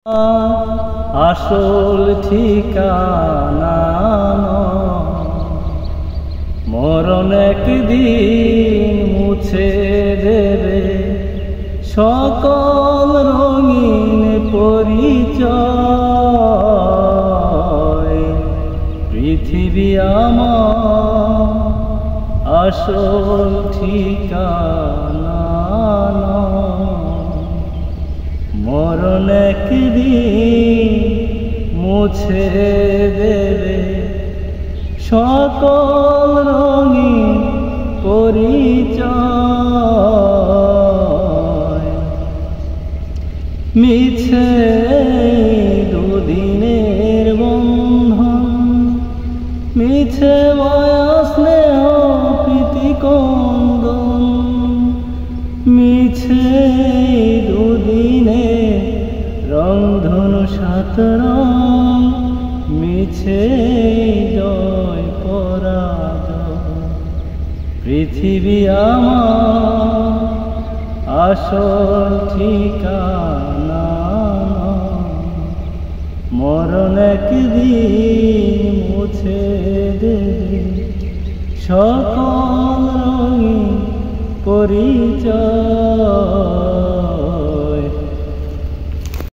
আসল ঠিকানা মরণ একদিন মুছে দেবে সকল রঙিন পরিচয়। পৃথিবী আমার আসল ঠিকানা মরণ একদিন মুছে দেবে সকল রঙিন পরিচয়। মিছে দুদিনের বন্ধন, মিছে মায়া স্নেহ প্রীতিকন্দন, মিছে দুদিনে রংধনু সাত রং, মিছে জয় পরাজয়। পৃথিবী আমার আসল ঠিকানা মরণ একদিন মুছে দেবে সকল রঙিন পরিচয়।